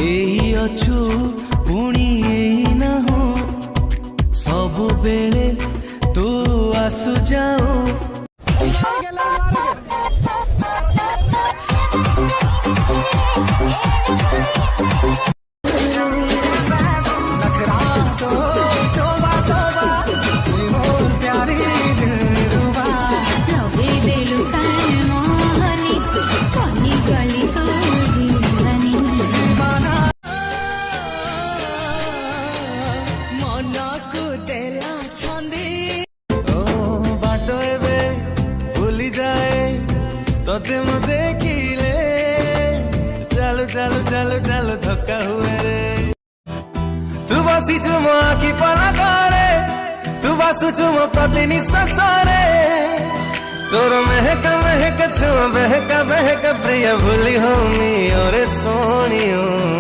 एई अछु पुणी एई ना हो सब बेले तू आसु जाओ। तोते मु देखिले चलो चलो चलो चलो धक्का हुए रे तू बसीचु मो आखि पलकरे तू बसुचु मो प्रति निश्वासरे तोर महक महक छुआ बहका बहका प्रिय भूली होमी और सोनियो।